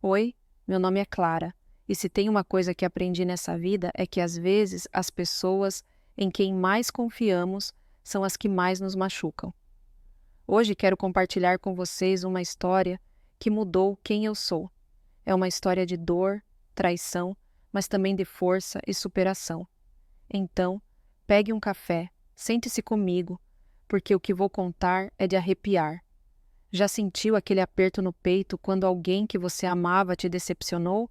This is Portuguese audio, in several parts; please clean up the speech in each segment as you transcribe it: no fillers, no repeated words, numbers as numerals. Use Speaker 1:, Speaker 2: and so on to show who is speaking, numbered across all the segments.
Speaker 1: Oi, meu nome é Clara, e se tem uma coisa que aprendi nessa vida é que às vezes as pessoas em quem mais confiamos são as que mais nos machucam. Hoje quero compartilhar com vocês uma história que mudou quem eu sou. É uma história de dor, traição, mas também de força e superação. Então, pegue um café, sente-se comigo, porque o que vou contar é de arrepiar. Já sentiu aquele aperto no peito quando alguém que você amava te decepcionou?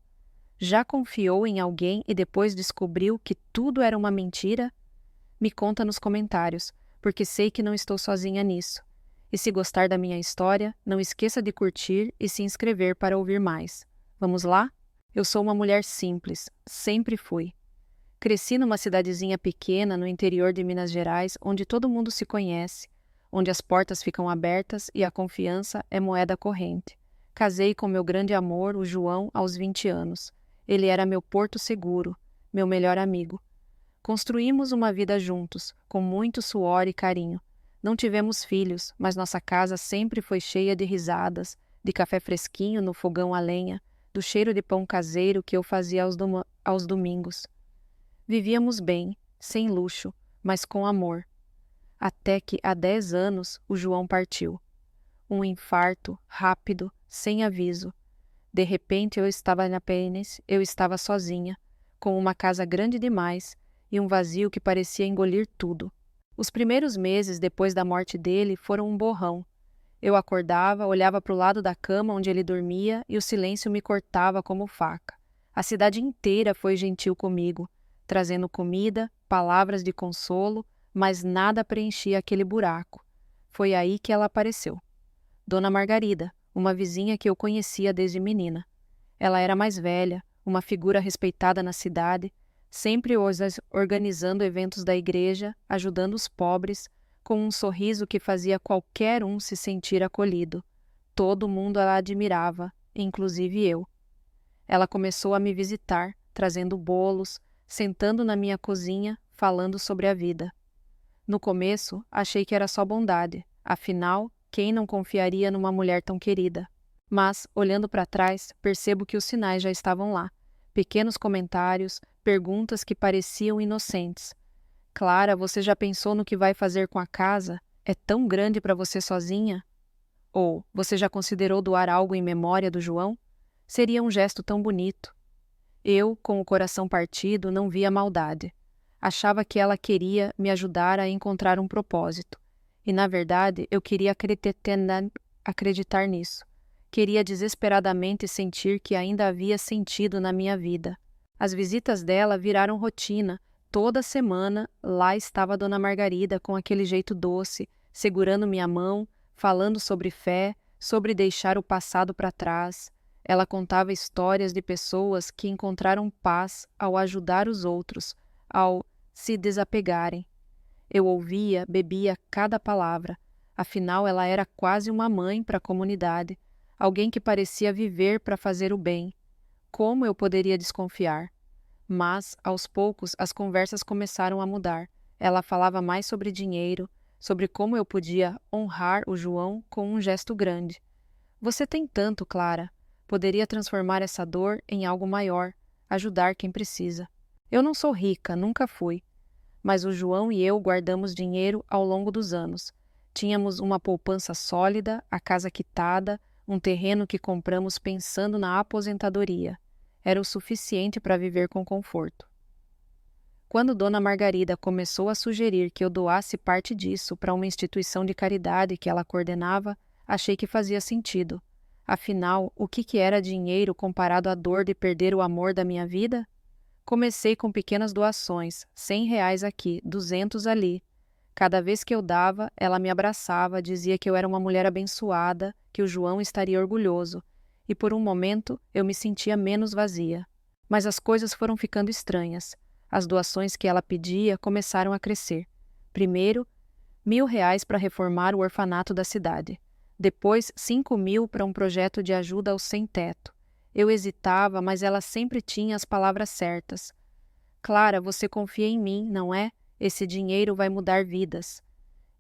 Speaker 1: Já confiou em alguém e depois descobriu que tudo era uma mentira? Me conta nos comentários, porque sei que não estou sozinha nisso. E se gostar da minha história, não esqueça de curtir e se inscrever para ouvir mais. Vamos lá? Eu sou uma mulher simples, sempre fui. Cresci numa cidadezinha pequena no interior de Minas Gerais, onde todo mundo se conhece, onde as portas ficam abertas e a confiança é moeda corrente. Casei com meu grande amor, o João, aos 20 anos. Ele era meu porto seguro, meu melhor amigo. Construímos uma vida juntos, com muito suor e carinho. Não tivemos filhos, mas nossa casa sempre foi cheia de risadas, de café fresquinho no fogão a lenha, do cheiro de pão caseiro que eu fazia aos domingos. Vivíamos bem, sem luxo, mas com amor. Até que, há 10 anos, o João partiu. Um infarto, rápido, sem aviso. De repente eu estava sozinha, com uma casa grande demais e um vazio que parecia engolir tudo. Os primeiros meses depois da morte dele foram um borrão. Eu acordava, olhava para o lado da cama onde ele dormia e o silêncio me cortava como faca. A cidade inteira foi gentil comigo, trazendo comida, palavras de consolo, mas nada preenchia aquele buraco. Foi aí que ela apareceu. Dona Margarida, uma vizinha que eu conhecia desde menina. Ela era mais velha, uma figura respeitada na cidade, sempre organizando eventos da igreja, ajudando os pobres, com um sorriso que fazia qualquer um se sentir acolhido. Todo mundo a admirava, inclusive eu. Ela começou a me visitar, trazendo bolos, sentando na minha cozinha, falando sobre a vida. No começo, achei que era só bondade, afinal, quem não confiaria numa mulher tão querida? Mas, olhando para trás, percebo que os sinais já estavam lá. Pequenos comentários, perguntas que pareciam inocentes. Clara, você já pensou no que vai fazer com a casa? É tão grande para você sozinha? Ou, você já considerou doar algo em memória do João? Seria um gesto tão bonito. Eu, com o coração partido, não via maldade. Achava que ela queria me ajudar a encontrar um propósito. E, na verdade, eu queria acreditar nisso. Queria desesperadamente sentir que ainda havia sentido na minha vida. As visitas dela viraram rotina. Toda semana, lá estava Dona Margarida com aquele jeito doce, segurando minha mão, falando sobre fé, sobre deixar o passado para trás. Ela contava histórias de pessoas que encontraram paz ao ajudar os outros, ao se desapegarem. Eu ouvia, bebia cada palavra. Afinal, ela era quase uma mãe para a comunidade, alguém que parecia viver para fazer o bem. Como eu poderia desconfiar? Mas, aos poucos, as conversas começaram a mudar. Ela falava mais sobre dinheiro, sobre como eu podia honrar o João com um gesto grande. Você tem tanto, Clara. Poderia transformar essa dor em algo maior, ajudar quem precisa. Eu não sou rica, nunca fui. Mas o João e eu guardamos dinheiro ao longo dos anos. Tínhamos uma poupança sólida, a casa quitada, um terreno que compramos pensando na aposentadoria. Era o suficiente para viver com conforto. Quando Dona Margarida começou a sugerir que eu doasse parte disso para uma instituição de caridade que ela coordenava, achei que fazia sentido. Afinal, o que era dinheiro comparado à dor de perder o amor da minha vida? Comecei com pequenas doações, R$ 100 aqui, 200 ali. Cada vez que eu dava, ela me abraçava, dizia que eu era uma mulher abençoada, que o João estaria orgulhoso, e por um momento eu me sentia menos vazia. Mas as coisas foram ficando estranhas. As doações que ela pedia começaram a crescer. Primeiro, R$ 1.000 para reformar o orfanato da cidade. Depois, 5.000 para um projeto de ajuda aos sem-teto. Eu hesitava, mas ela sempre tinha as palavras certas. Clara, você confia em mim, não é? Esse dinheiro vai mudar vidas.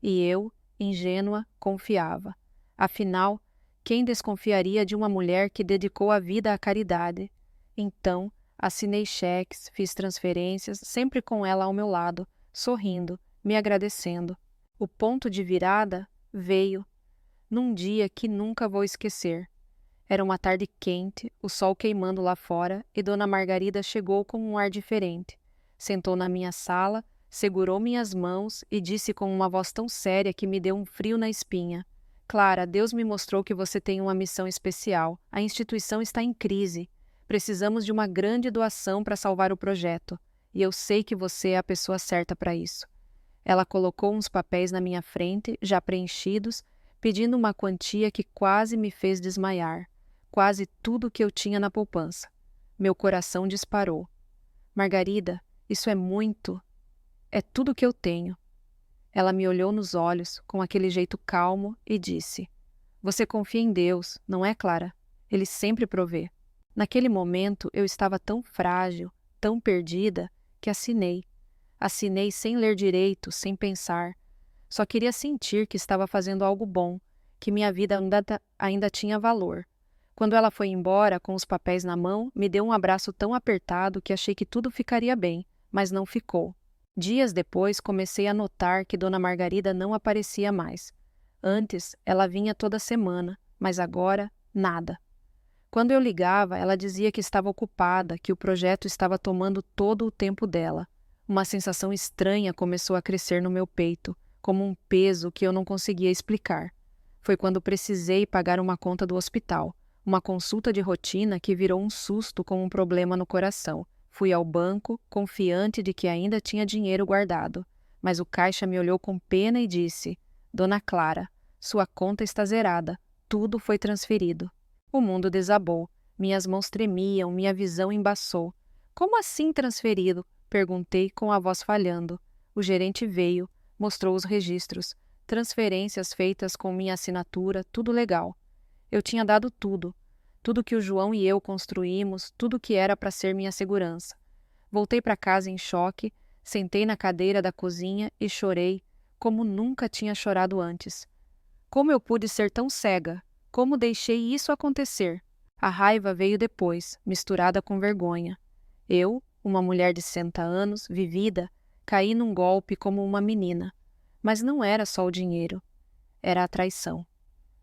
Speaker 1: E eu, ingênua, confiava. Afinal, Quem desconfiaria de uma mulher que dedicou a vida à caridade? Então, assinei cheques, fiz transferências, sempre com ela ao meu lado, sorrindo, me agradecendo. O ponto de virada veio num dia que nunca vou esquecer. Era uma tarde quente, o sol queimando lá fora, e Dona Margarida chegou com um ar diferente. Sentou na minha sala, segurou minhas mãos e disse com uma voz tão séria que me deu um frio na espinha: Clara, Deus me mostrou que você tem uma missão especial. A instituição está em crise. Precisamos de uma grande doação para salvar o projeto, e eu sei que você é a pessoa certa para isso. Ela colocou uns papéis na minha frente, já preenchidos, pedindo uma quantia que quase me fez desmaiar. Quase tudo que eu tinha na poupança. Meu coração disparou. Margarida, isso é muito. É tudo que eu tenho. Ela me olhou nos olhos, com aquele jeito calmo, e disse: Você confia em Deus, não é, Clara? Ele sempre provê. Naquele momento eu estava tão frágil, tão perdida, que assinei. Assinei sem ler direito, sem pensar. Só queria sentir que estava fazendo algo bom, que minha vida ainda tinha valor. Quando ela foi embora, com os papéis na mão, me deu um abraço tão apertado que achei que tudo ficaria bem, mas não ficou. Dias depois, comecei a notar que Dona Margarida não aparecia mais. Antes, ela vinha toda semana, mas agora, nada. Quando eu ligava, ela dizia que estava ocupada, que o projeto estava tomando todo o tempo dela. Uma sensação estranha começou a crescer no meu peito, como um peso que eu não conseguia explicar. Foi quando precisei pagar uma conta do hospital, uma consulta de rotina que virou um susto com um problema no coração. Fui ao banco, confiante de que ainda tinha dinheiro guardado, mas o caixa me olhou com pena e disse: Dona Clara, sua conta está zerada, tudo foi transferido. O mundo desabou, minhas mãos tremiam, minha visão embaçou. Como assim transferido? Perguntei com a voz falhando. O gerente veio, mostrou os registros, transferências feitas com minha assinatura, tudo legal. Eu tinha dado tudo, tudo que o João e eu construímos, tudo que era para ser minha segurança. Voltei para casa em choque, sentei na cadeira da cozinha e chorei, como nunca tinha chorado antes. Como eu pude ser tão cega? Como deixei isso acontecer? A raiva veio depois, misturada com vergonha. Eu, uma mulher de 60 anos, vivida, caí num golpe como uma menina. Mas não era só o dinheiro, era a traição.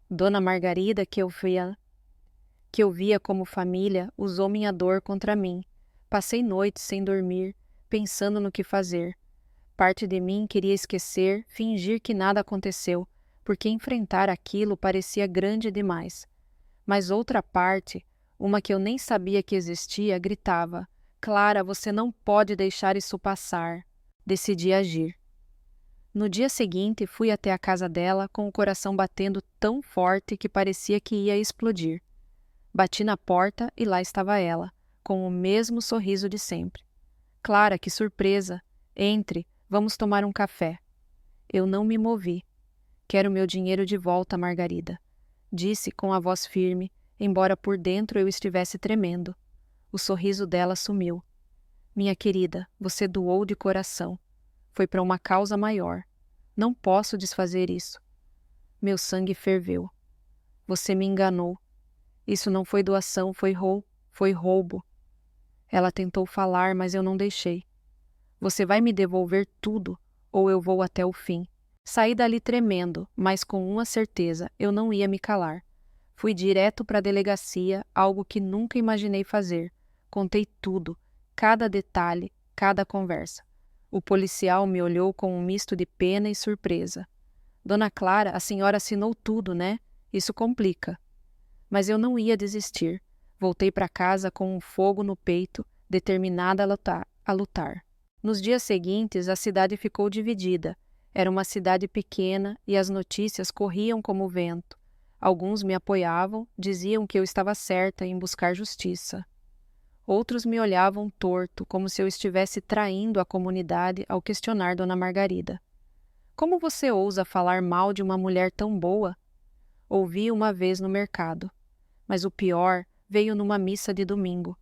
Speaker 1: Dona Margarida, que eu via como família, usou minha dor contra mim. Passei noites sem dormir, pensando no que fazer. Parte de mim queria esquecer, fingir que nada aconteceu, porque enfrentar aquilo parecia grande demais. Mas outra parte, uma que eu nem sabia que existia, gritava: Clara, você não pode deixar isso passar. Decidi agir. No dia seguinte, fui até a casa dela com o coração batendo tão forte que parecia que ia explodir. Bati na porta e lá estava ela, com o mesmo sorriso de sempre. Clara, que surpresa! Entre, vamos tomar um café. Eu não me movi. Quero meu dinheiro de volta, Margarida, disse com a voz firme, embora por dentro eu estivesse tremendo. O sorriso dela sumiu. Minha querida, você doou de coração. Foi para uma causa maior. Não posso desfazer isso. Meu sangue ferveu. Você me enganou. Isso não foi doação, foi roubo. Ela tentou falar, mas eu não deixei. Você vai me devolver tudo, ou eu vou até o fim. Saí dali tremendo, mas com uma certeza, eu não ia me calar. Fui direto para a delegacia, algo que nunca imaginei fazer. Contei tudo, cada detalhe, cada conversa. O policial me olhou com um misto de pena e surpresa. Dona Clara, a senhora assinou tudo, né? Isso complica. Mas eu não ia desistir. Voltei para casa com um fogo no peito, determinada a lutar. Nos dias seguintes, a cidade ficou dividida. Era uma cidade pequena e as notícias corriam como o vento. Alguns me apoiavam, diziam que eu estava certa em buscar justiça. Outros me olhavam torto, como se eu estivesse traindo a comunidade ao questionar Dona Margarida. Como você ousa falar mal de uma mulher tão boa? Ouvi uma vez no mercado. Mas o pior veio numa missa de domingo.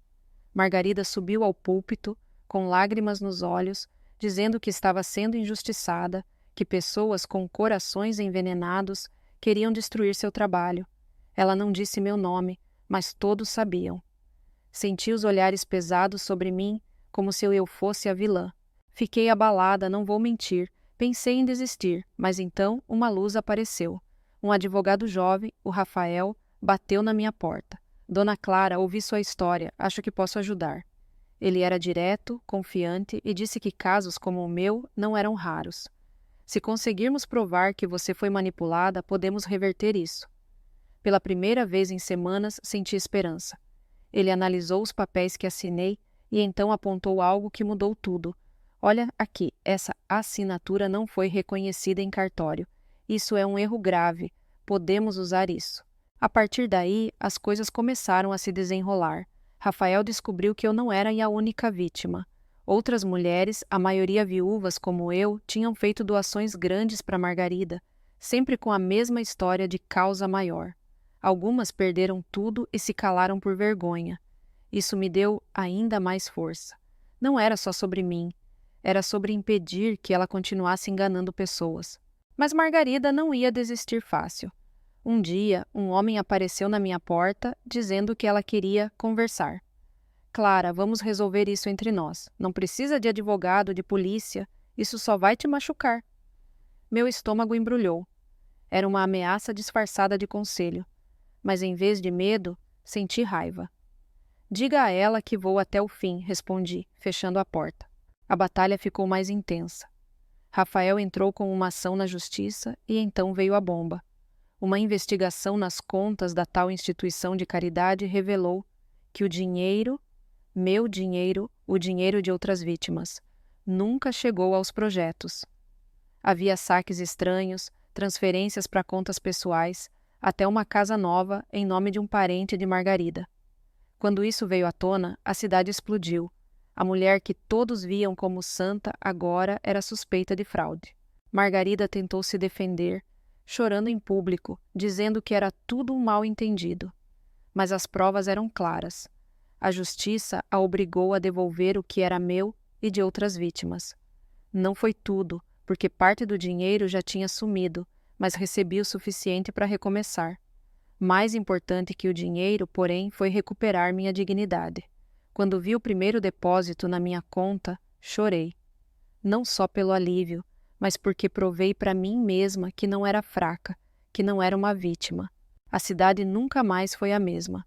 Speaker 1: Margarida subiu ao púlpito, com lágrimas nos olhos, dizendo que estava sendo injustiçada, que pessoas com corações envenenados queriam destruir seu trabalho. Ela não disse meu nome, mas todos sabiam. Senti os olhares pesados sobre mim, como se eu fosse a vilã. Fiquei abalada, não vou mentir. Pensei em desistir, mas então uma luz apareceu. Um advogado jovem, o Rafael, bateu na minha porta. Dona Clara, ouvi sua história, acho que posso ajudar. Ele era direto, confiante e disse que casos como o meu não eram raros. Se conseguirmos provar que você foi manipulada, podemos reverter isso. Pela primeira vez em semanas, senti esperança. Ele analisou os papéis que assinei e então apontou algo que mudou tudo. Olha aqui, essa assinatura não foi reconhecida em cartório. Isso é um erro grave. Podemos usar isso. A partir daí, as coisas começaram a se desenrolar. Rafael descobriu que eu não era a única vítima. Outras mulheres, a maioria viúvas como eu, tinham feito doações grandes para Margarida, sempre com a mesma história de causa maior. Algumas perderam tudo e se calaram por vergonha. Isso me deu ainda mais força. Não era só sobre mim. Era sobre impedir que ela continuasse enganando pessoas. Mas Margarida não ia desistir fácil. Um dia, um homem apareceu na minha porta, dizendo que ela queria conversar. Clara, vamos resolver isso entre nós. Não precisa de advogado, de polícia. Isso só vai te machucar. Meu estômago embrulhou. Era uma ameaça disfarçada de conselho. Mas em vez de medo, senti raiva. Diga a ela que vou até o fim, respondi, fechando a porta. A batalha ficou mais intensa. Rafael entrou com uma ação na justiça e então veio a bomba. Uma investigação nas contas da tal instituição de caridade revelou que o dinheiro, meu dinheiro, o dinheiro de outras vítimas, nunca chegou aos projetos. Havia saques estranhos, transferências para contas pessoais, até uma casa nova em nome de um parente de Margarida. Quando isso veio à tona, a cidade explodiu. A mulher que todos viam como santa agora era suspeita de fraude. Margarida tentou se defender, chorando em público, dizendo que era tudo um mal-entendido. Mas as provas eram claras. A justiça a obrigou a devolver o que era meu e de outras vítimas. Não foi tudo, porque parte do dinheiro já tinha sumido, mas recebi o suficiente para recomeçar. Mais importante que o dinheiro, porém, foi recuperar minha dignidade. Quando vi o primeiro depósito na minha conta, chorei. Não só pelo alívio, mas porque provei para mim mesma que não era fraca, que não era uma vítima. A cidade nunca mais foi a mesma.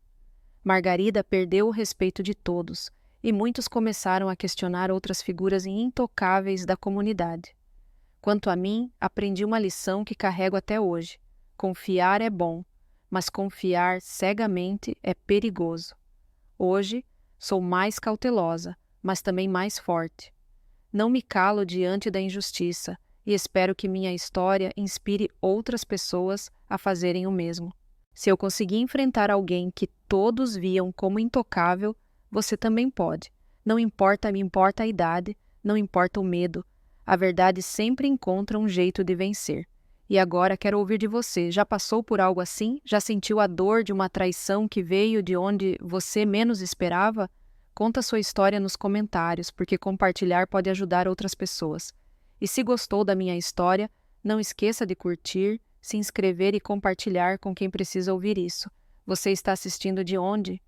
Speaker 1: Margarida perdeu o respeito de todos, e muitos começaram a questionar outras figuras intocáveis da comunidade. Quanto a mim, aprendi uma lição que carrego até hoje. Confiar é bom, mas confiar cegamente é perigoso. Hoje, sou mais cautelosa, mas também mais forte. Não me calo diante da injustiça e espero que minha história inspire outras pessoas a fazerem o mesmo. Se eu conseguir enfrentar alguém que todos viam como intocável, você também pode. Não importa, me importa a idade, não importa o medo. A verdade sempre encontra um jeito de vencer. E agora quero ouvir de você. Já passou por algo assim? Já sentiu a dor de uma traição que veio de onde você menos esperava? Conta sua história nos comentários, porque compartilhar pode ajudar outras pessoas. E se gostou da minha história, não esqueça de curtir, se inscrever e compartilhar com quem precisa ouvir isso. Você está assistindo de onde?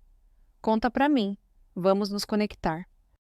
Speaker 1: Conta pra mim. Vamos nos conectar.